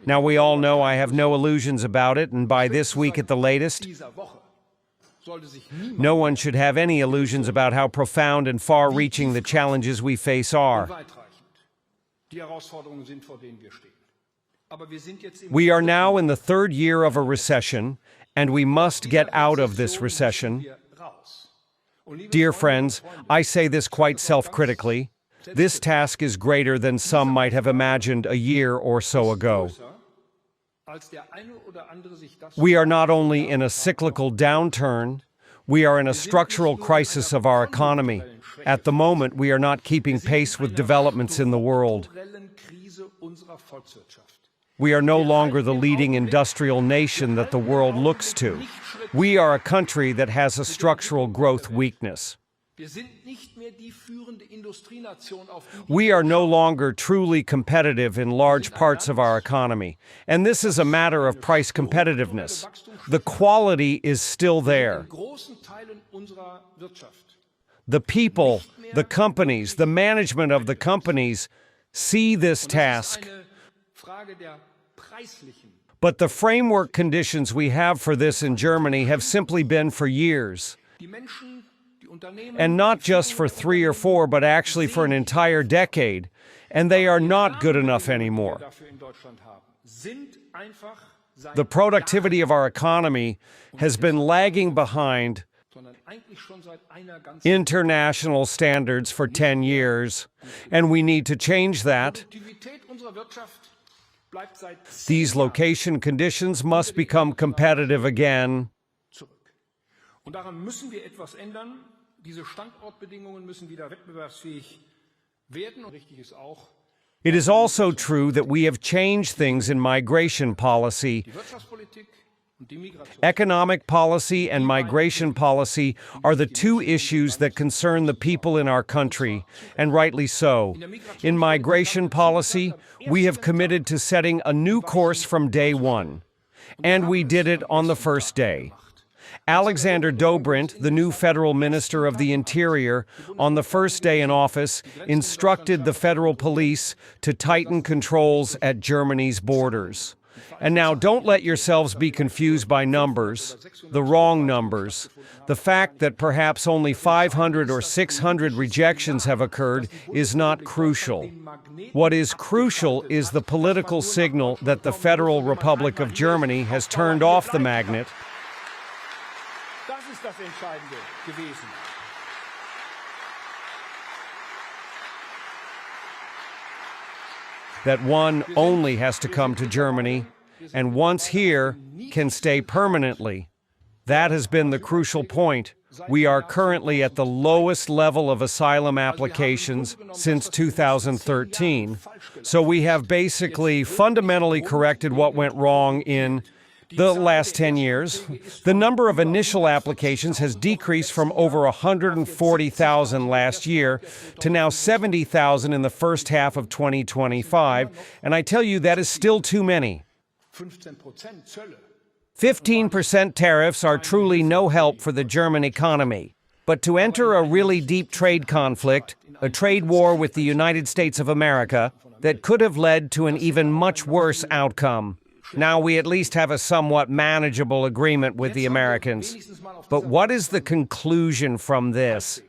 Now, we all know I have no illusions about it, and by this week at the latest, no one should have any illusions about how profound and far-reaching the challenges we face are. We are now in the third year of a recession, and we must get out of this recession. Dear friends, I say this quite self-critically. This task is greater than some might have imagined a year or so ago. We are not only in a cyclical downturn, we are in a structural crisis of our economy. At the moment, we are not keeping pace with developments in the world. We are no longer the leading industrial nation that the world looks to. We are a country that has a structural growth weakness. We are no longer truly competitive in large parts of our economy, and this is a matter of price competitiveness. The quality is still there. The people, the companies, the management of the companies see this task. But the framework conditions we have for this in Germany have simply been for years. And not just for 3 or 4, but actually for an entire decade. And they are not good enough anymore. The productivity of our economy has been lagging behind international standards for 10 years, and we need to change that. These location conditions must become competitive again. It is also true that we have changed things in migration policy. Economic policy and migration policy are the two issues that concern the people in our country, and rightly so. In migration policy, we have committed to setting a new course from day one, and we did it on the first day. Alexander Dobrindt, the new federal minister of the Interior, on the first day in office, instructed the federal police to tighten controls at Germany's borders. And now, don't let yourselves be confused by numbers, the wrong numbers. The fact that perhaps only 500 or 600 rejections have occurred is not crucial. What is crucial is the political signal that the Federal Republic of Germany has turned off the magnet. That one only has to come to Germany, and once here, can stay permanently. That has been the crucial point. We are currently at the lowest level of asylum applications since 2013, so we have basically fundamentally corrected what went wrong in the last 10 years. The number of initial applications has decreased from over 140,000 last year to now 70,000 in the first half of 2025, and I tell you that is still too many. 15% tariffs are truly no help for the German economy. But to enter a really deep trade conflict, a trade war with the United States of America, that could have led to an even much worse outcome. Now we at least have a somewhat manageable agreement with the Americans. But what is the conclusion from this?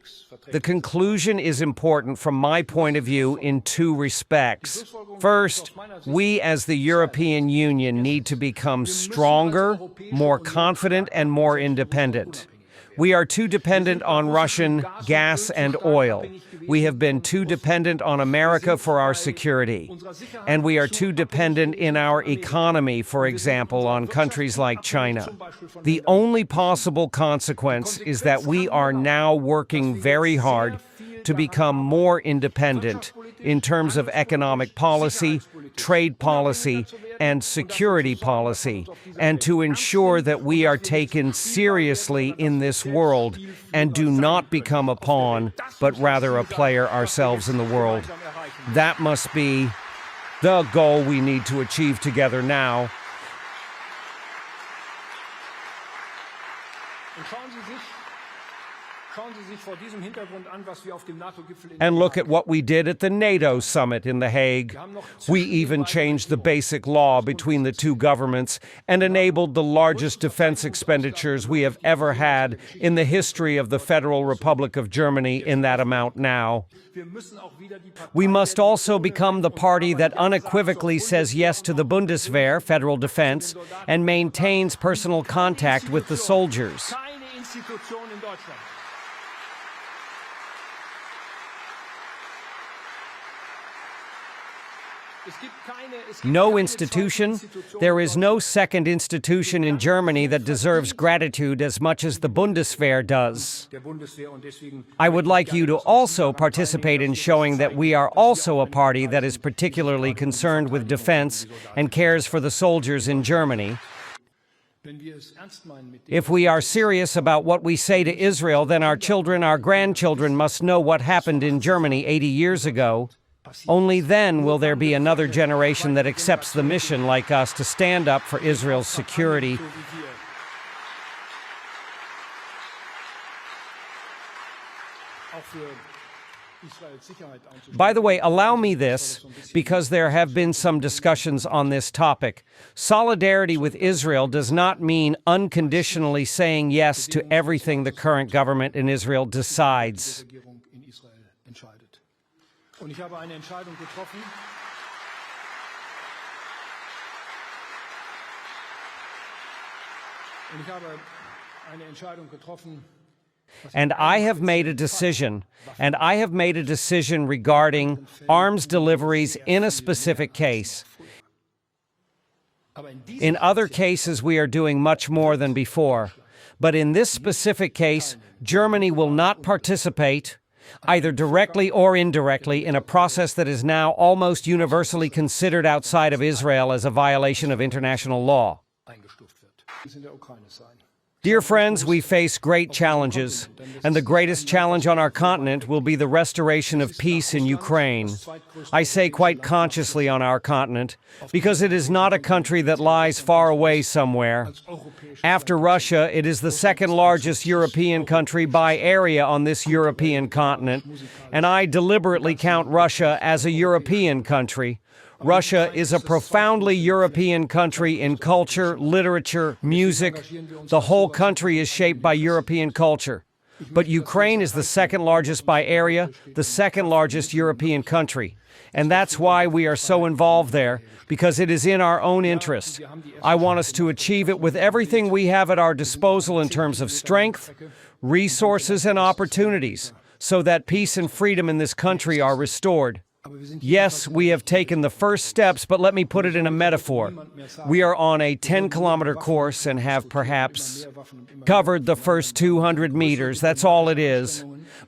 The conclusion is important from my point of view in two respects. First, we as the European Union need to become stronger, more confident, and more independent. We are too dependent on Russian gas and oil. We have been too dependent on America for our security. And we are too dependent in our economy, for example, on countries like China. The only possible consequence is that we are now working very hard to become more independent in terms of economic policy, trade policy, and security policy, and to ensure that we are taken seriously in this world and do not become a pawn, but rather a player ourselves in the world. That must be the goal we need to achieve together now. And look at what we did at the NATO summit in The Hague. We even changed the basic law between the two governments and enabled the largest defense expenditures we have ever had in the history of the Federal Republic of Germany in that amount now. We must also become the party that unequivocally says yes to the Bundeswehr, federal defense, and maintains personal contact with the soldiers. No institution, there is no second institution in Germany that deserves gratitude as much as the Bundeswehr does. I would like you to also participate in showing that we are also a party that is particularly concerned with defense and cares for the soldiers in Germany. If we are serious about what we say to Israel, then our children, our grandchildren must know what happened in Germany 80 years ago. Only then will there be another generation that accepts the mission like us to stand up for Israel's security. By the way, allow me this, because there have been some discussions on this topic. Solidarity with Israel does not mean unconditionally saying yes to everything the current government in Israel decides. Und ich habe eine Entscheidung getroffen. And I have made a decision, regarding arms deliveries in a specific case. In other cases, we are doing much more than before. But in this specific case, Germany will not participate, either directly or indirectly, in a process that is now almost universally considered outside of Israel as a violation of international law. Dear friends, we face great challenges, and the greatest challenge on our continent will be the restoration of peace in Ukraine. I say quite consciously on our continent, because it is not a country that lies far away somewhere. After Russia, it is the second largest European country by area on this European continent, and I deliberately count Russia as a European country. Russia is a profoundly European country in culture, literature, music. The whole country is shaped by European culture. But Ukraine is the second largest by area, the second largest European country. And that's why we are so involved there, because it is in our own interest. I want us to achieve it with everything we have at our disposal in terms of strength, resources, and opportunities, so that peace and freedom in this country are restored. Yes, we have taken the first steps, but let me put it in a metaphor. We are on a 10-kilometer course and have perhaps covered the first 200 meters. That's all it is.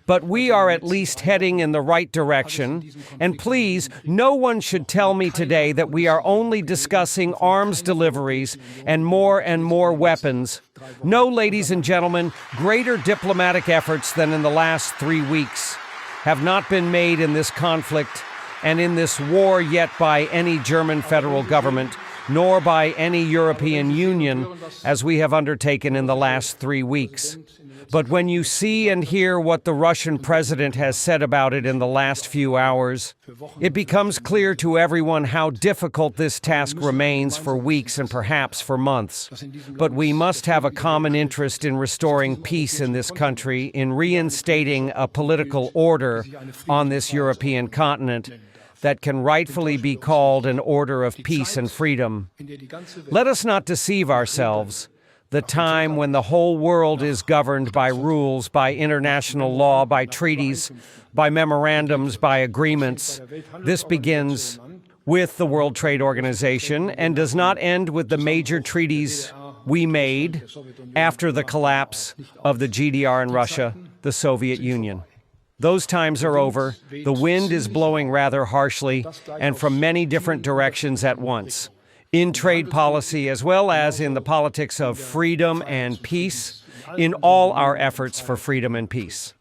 But we are at least heading in the right direction. And please, no one should tell me today that we are only discussing arms deliveries and more weapons. No, ladies and gentlemen, greater diplomatic efforts than in the last 3 weeks have not been made in this conflict and in this war yet by any German federal government, nor by any European Union, as we have undertaken in the last 3 weeks. But when you see and hear what the Russian president has said about it in the last few hours, it becomes clear to everyone how difficult this task remains for weeks and perhaps for months. But we must have a common interest in restoring peace in this country, in reinstating a political order on this European continent that can rightfully be called an order of peace and freedom. Let us not deceive ourselves. The time when the whole world is governed by rules, by international law, by treaties, by memorandums, by agreements. This begins with the World Trade Organization and does not end with the major treaties we made after the collapse of the GDR in Russia, the Soviet Union. Those times are over. The wind is blowing rather harshly and from many different directions at once. In trade policy, as well as in the politics of freedom and peace, in all our efforts for freedom and peace.